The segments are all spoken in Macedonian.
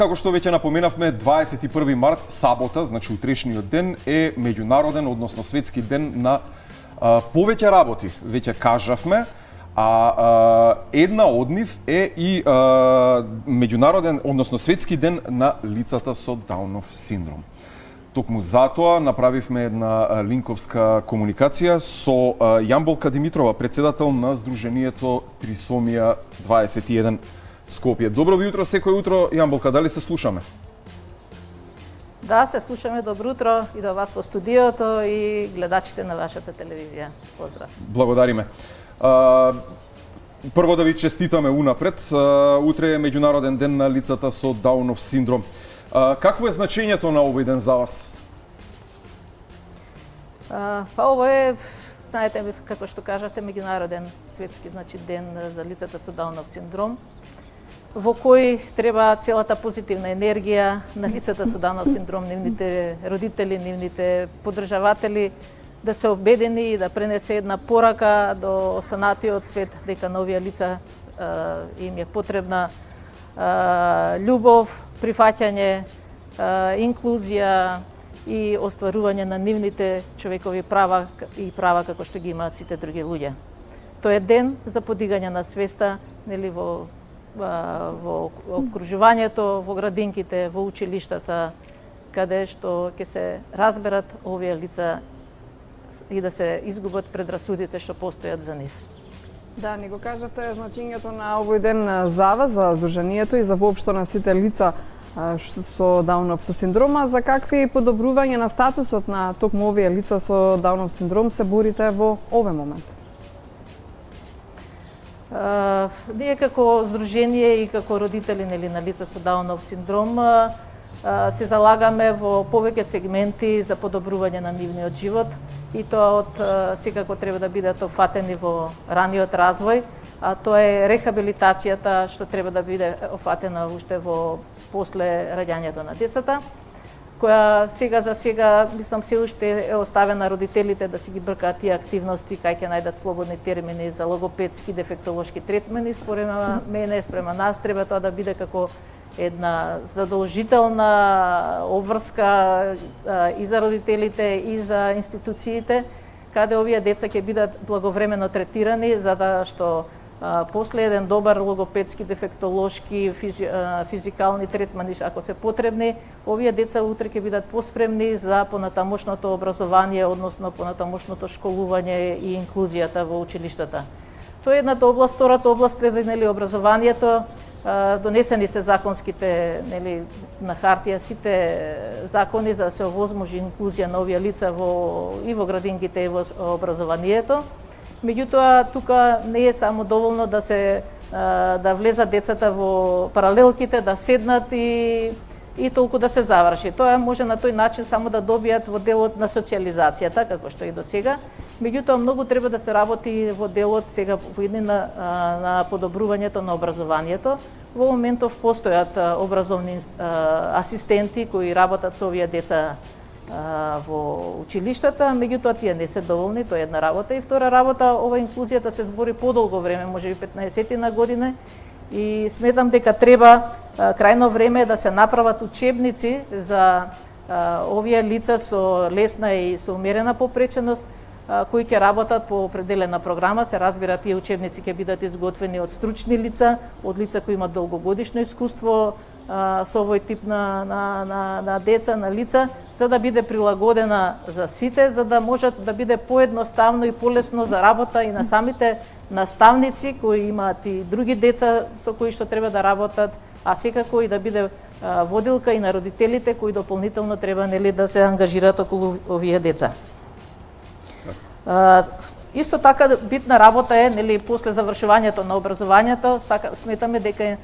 Како што веќе напоменавме, 21 март, сабота, значи утрешниот ден, е меѓународен, односно светски ден на повеќе работи, веќе кажавме, една од нив е и меѓународен, односно светски ден на лицата со Даунов синдром. Токму затоа направивме една линковска комуникација со Јамболка Димитрова, председател на Сдруженијето Трисомија 21 Скопје. Добро ви утро, секој утро. Јамболка, дали се слушаме? Да, се слушаме. Добро утро и до вас во студиото и гледачите на вашата телевизија. Поздрав. Благодариме. Прво да ви честитаме унапред. Утре е меѓународен ден на лицата со Даунов синдром. Какво е значењето на овој ден за вас? Ово е, знаете, како што кажавте, меѓународен светски ден за лицата со Даунов синдром, во кој треба целата позитивна енергија на лицата со Даунов синдром, нивните родители, нивните поддржаватели, да се обедини и да пренесе една порака до останатиот свет дека на овие лица им е потребна љубов, прифаќање, инклузија и остварување на нивните човекови права и права како што ги имаат сите други луѓе. Тоа е ден за подигање на свеста, нели, во обкружувањето, во градинките, во училиштата, каде што ќе се разберат овие лица и да се изгубат предрасудите што постојат за нив. Да, ни го кажавте значењето на овој ден за вас, за Сдруженијето и за воопшто на сите лица со Даунов синдрома. За какви подобрување на статусот на токму овие лица со Даунов синдром се борите во овој момент? Ние како Сдружение и како родители, нели, на лица со Даунов синдром се залагаме во повеќе сегменти за подобрување на нивниот живот и тоа од секако треба да бидат офатени во раниот развој, а тоа е рехабилитацијата што треба да биде офатена уште во после раѓањето на децата, која сега мислам се уште е оставена родителите да си ги бркаат тие активности кај ќе најдат слободни термини за логопедски дефектолошки третмани. Според мене, спрема нас треба тоа да биде како една задолжителна обврска и за родителите и за институциите, каде овие деца ќе бидат благовремено третирани за да што после еден добар логопедски, дефектолошки, физикални третмани, ако се потребни, овие деца утре ќе бидат поспремни за понатамошното образование, односно понатамошното школување и инклузијата во училиштата. Тоа е едната област. Втората област следи, нели, образованието. Донесени се законските, нели, на хартија сите закони за да се овозможи инклузија на овие лица и во градинките и во образованието. Меѓутоа, тука не е само доволно да влезат децата во паралелките, да седнат и толку да се заврши. Тоа може на тој начин само да добијат во делот на социјализацијата, како што и до сега. Меѓутоа, многу треба да се работи во делот сега во иднина на подобрувањето на образованието. Во моментов постојат образовни асистенти кои работат со овие деца во училиштата, меѓутоа тие не се доволни, тоа е една работа. И втора работа, ова инклузијата се збори подолго време, можеби 15 години, и сметам дека треба крајно време да се направат учебници за овие лица со лесна и со умерена попреченост, кои ќе работат по определена програма. Се разбира, тие учебници ќе бидат изготвени од стручни лица, од лица кои имат долгогодишно искуство со овој тип на деца, на лица, за да биде прилагодена за сите, за да може да биде поедноставно и полесно за работа и на самите наставници кои имаат и други деца со кои што треба да работат, а секако и да биде водилка и на родителите кои дополнително треба, нели, да се ангажираат околу овие деца. Исто така битна работа е, нели, после завршувањето на образованието, сметаме дека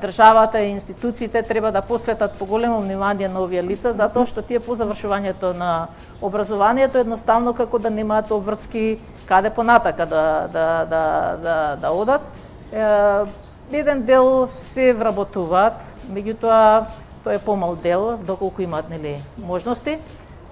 државата и институциите треба да посветат поголемо внимание на овие лица, затоа што тие по завршувањето на образованието едноставно како да немаат обврски каде понатака да одат. Еден дел се вработуваат, меѓутоа тоа е помал дел, доколку имаат, нели, можности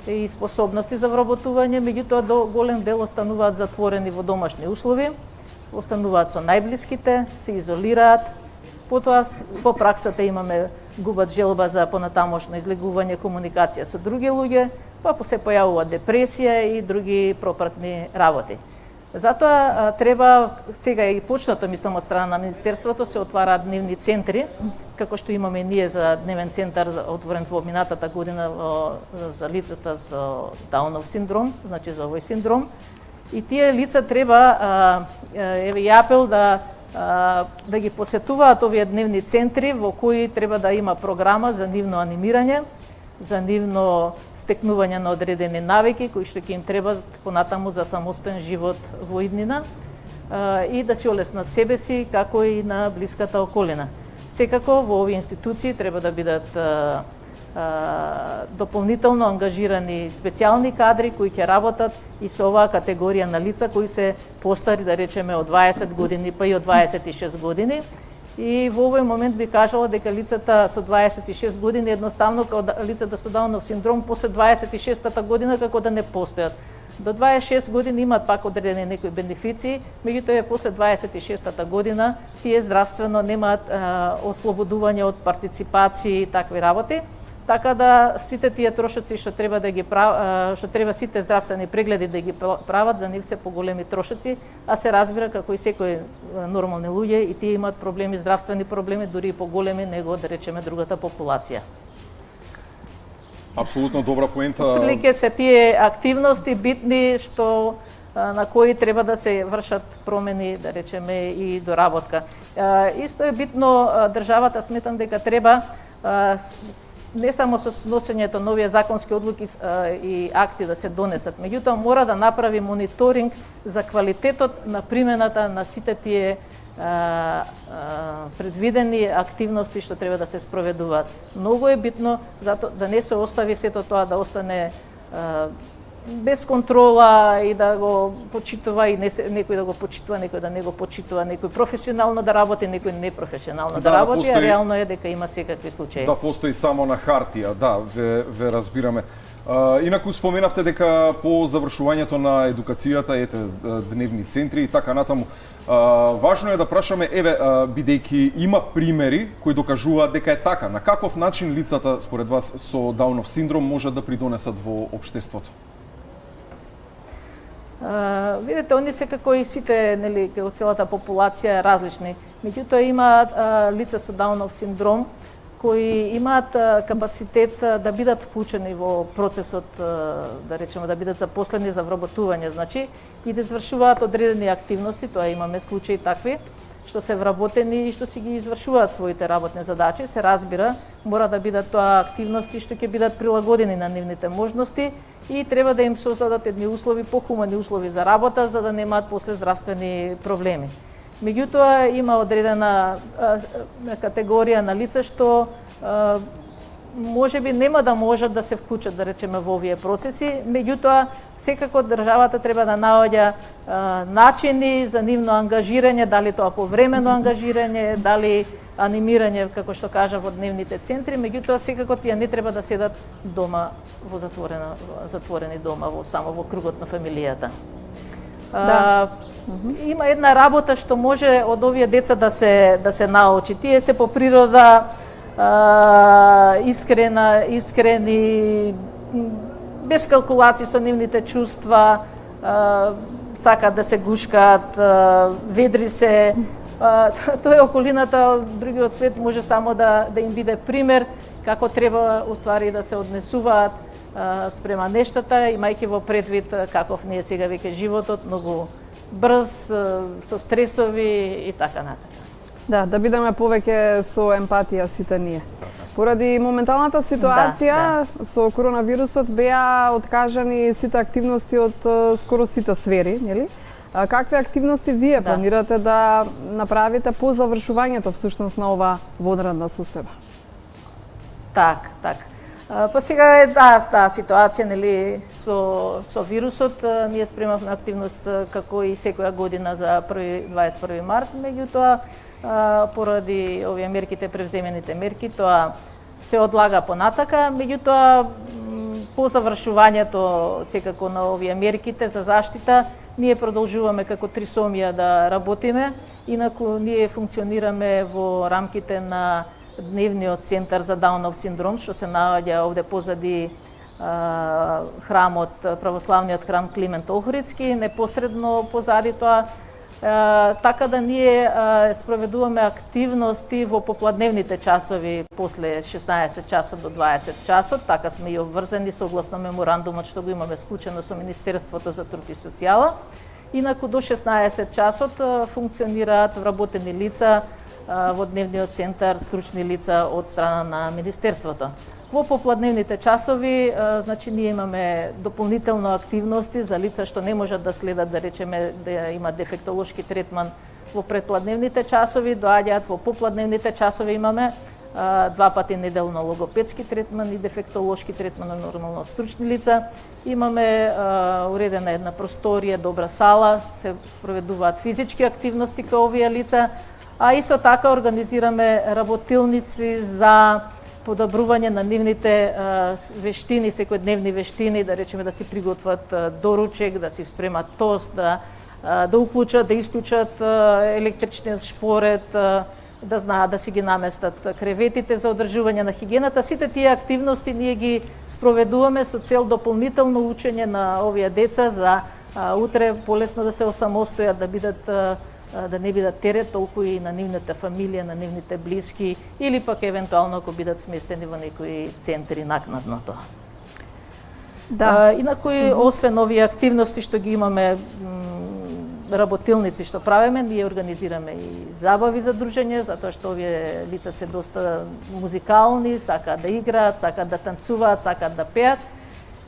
и способности за вработување, меѓутоа до голем дел остануваат затворени во домашни услови, остануваат со најблиските, се изолираат. Потоа во праксата имаме губат желба за понатамошно излегување, комуникација со други луѓе, па се појавува депресија и други пропратни работи. Затоа треба, сега и почнато, мислам, од страна на Министерството, се отвараат дневни центри, како што имаме ние за дневен центар отворен во минатата година за лицата со Даунов синдром, значи за овој синдром. И тие лица треба, еве и апел да ги посетуваат овие дневни центри во кои треба да има програма за нивно анимирање, за нивно стекнување на одредени навики кои што ќе им треба понатаму за самостоен живот во иднина и да си олеснат себе си како и на блиската околина. Секако во овие институции треба да бидат дополнително ангажирани специјални кадри кои ќе работат и со оваа категорија на лица кои се постари, да речеме, од 20 години па и од 26 години. И во овој момент би кажала дека лицата со 26 години едноставно како лицата со Даунов синдром после 26-та година како да не постојат. До 26 години имаат пак одредени некои бенефиции, меѓутоа после 26-та година тие здравствено немаат ослободување од партиципации и такви работи. Така да сите тие трошоци што треба да ги што треба сите здравствени прегледи да ги прават, за нив се поголеми трошоци, а се разбира како и секој нормални луѓе и тие имаат проблеми, здравствени проблеми, дури и поголеми него, да речеме, другата популација. Апсолутно добра поента. Прилike се тие активности битни што на кои треба да се вршат промени, да речеме, и доработка. Исто е битно, државата сметам дека треба не само со носењето нови законски одлуки и акти да се донесат, меѓутоа мора да направи мониторинг за квалитетот на примената на сите тие предвидени активности што треба да се спроведуваат. Многу е битно затоа да не се остави сето тоа да остане без контрола и да го почитува и некој да го почитува, некој да не го почитува, некој професионално да работи, некој непрофесионално да работи, постои, а реално е дека има секакви случаи. Да постои само на хартија, да, ве разбираме. Инаку споменавте дека по завршувањето на едукацијата, ете, дневни центри и така натаму, важно е да прашаме, еве, бидејќи има примери кои докажуваат дека е така, на каков начин лицата, според вас, со Даунов синдром можат да придонесат во општеството? Видете, они се како и сите, нели, како целата популација различни. Меѓутоа имаат лица со Даунов синдром кои имаат капацитет да бидат вклучени во процесот, да речеме, да бидат запослени за вработување, значи, и да извршуваат одредени активности, тоа имаме случаи такви, што се вработени и што си ги извршуваат своите работни задачи, се разбира, мора да бидат тоа активности што ќе бидат прилагодени на нивните можности и треба да им создадат едни услови, похумани услови за работа, за да немаат после здравствени проблеми. Меѓутоа, има одредена категорија на лица што можеби нема да можат да се вклучат, да речеме, во овие процеси, меѓутоа, секако државата треба да наоѓа начини за нивно ангажирање, дали тоа повремено ангажирање, дали анимирање, како што кажа, во дневните центри, меѓутоа, секако тие не треба да седат дома во затворени дома, само во кругот на фамилијата. Да. Има една работа што може од овие деца да се научи. Тие се по природа искрени, без калкулации со нивните чувства, сакаат да се гушкаат, ведри се. Тоа е околината, другиот свет може само да им биде пример како треба уствари да се однесуваат спрема нештата, имајќи во предвид каков не е сега веќе животот, многу брз, со стресови и така натака. Да бидеме повеќе со емпатија сите ние. Поради моменталната ситуација со коронавирусот беа откажани сите активности од скоро сите сфери, нели? Какви активности вие планирате да направите по завршувањето всушност на ова вонредна состојба? Так. Па сега е таа ситуација, нели, со вирусот, ние спремавме активност како и секоја година за 21 март, меѓутоа поради овие мерките, превземените мерки, тоа се одлага понатака, меѓутоа по завршувањето секако на овие мерките за заштита, ние продолжуваме како трисомија да работиме, инаку ние функционираме во рамките на дневниот центар за Даунов синдром, што се наоѓа овде позади храмот, православниот храм Климент Охридски, непосредно позади тоа. Така да ние спроведуваме активности во попладневните часови после 16 часот до 20 часот, така сме и обврзани согласно меморандумот што го имаме склучено со Министерството за труд и социјала. Инаку до 16 часот функционираат вработени лица во дневниот центар, стручни лица од страна на Министерството. Во попладневните часови, значи, ние имаме дополнително активности за лица што не можат да следат, да речеме, да има дефектолошки третман во предпладневните часови, доаѓаат во попладневните часови, имаме 2 пати неделно логопедски третман и дефектолошки третман на нормално од стручни лица. Имаме уредена една просторија, добра сала, се спроведуваат физички активности кај овие лица, а исто така организираме работилници за подобрување на нивните вештини, секојдневни вештини, да речеме да си приготват доручек, да си спремат тост, да уклучат, да исклучат електричниот шпоред, да знаат да си ги наместат креветите за одржување на хигиената. Сите тие активности ние ги спроведуваме со цел дополнително учење на овие деца за утре полесно да се осамостојат, да не бидат терет толку и на нивната фамилија, на нивните блиски, или пак евентуално ако бидат сместени во некои центри накнадно тоа. Да. Инаку, освен овие активности што ги имаме, работилници што правиме, ние организираме и забави за дружење, затоа што овие лица се доста музикални, сакаат да играат, сакаат да танцуваат, сакаат да пеат.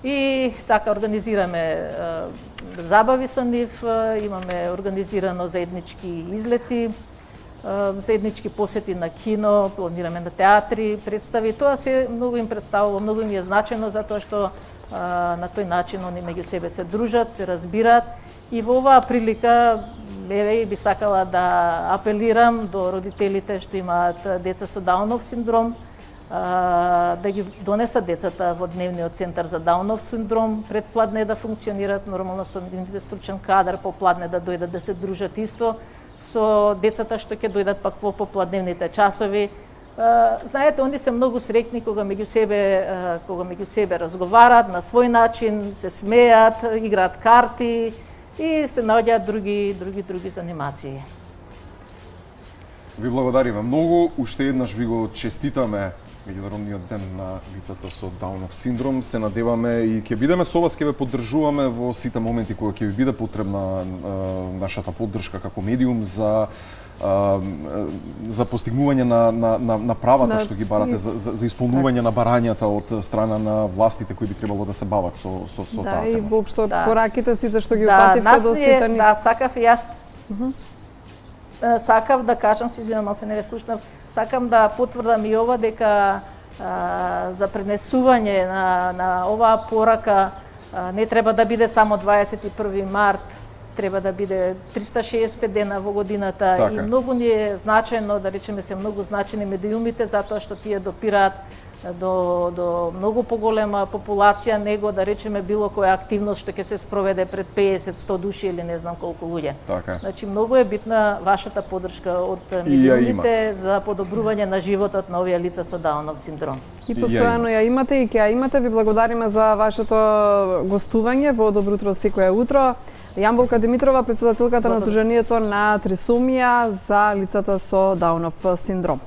И така организираме забави со нив, имаме организирано заеднички излети, заеднички посети на кино, планираме на театри, представи. Тоа се многу им представува, многу им е значено, затоа што на тој начин они меѓу себе се дружат, се разбираат. И во оваа прилика би сакала да апелирам до родителите што имаат деца со Даунов синдром, да ги донесат децата во дневниот центар за Даунов синдром, предпладне да функционираат нормално со нивните стручен кадар, попладне да дојдат да се дружат исто со децата што ќе дојдат пак во попладневните часови. Знаете, они се многу среќни кога меѓу себе разговарат на свој начин, се смеат, играат карти и се наоѓаат други занимации. Ви благодариме многу, уште еднаш ви го честитаме меѓународниот ден на лицата со Даунов синдром. Се надеваме и ќе бидеме со вас, ќе ве поддржуваме во сите моменти кога ќе ви биде потребна нашата поддршка како медиум за постигнување на правата што ги барате, за исполнување на барањата од страна на властите кои би требало да се бават со таа тема. Да, и воопшто пораките сите што ги упативте до сите ни. Да, сакав и јас. Сакав да кажам, се извинам, малце не ве слушнав, сакам да потврдам и ова дека за пренесување на оваа порака не треба да биде само 21 март, треба да биде 365 дена во годината. Така. И многу ни е значено, да речеме се многу значени медиумите, затоа што тие допираат до многу поголема популација, него да речеме било која активност што ќе се спроведе пред 50-100 души или не знам колку луѓе. Така. Значи многу е битна вашата поддршка од медиумите за подобрување на животот на овие лица со Даунов синдром. И постојано ја имате и ќе ја имате. Ви благодариме за вашето гостување во Добро утро секое утро. Јамболка Димитрова, председателката на Сдруженијето на трисомија за лицата со Даунов синдром.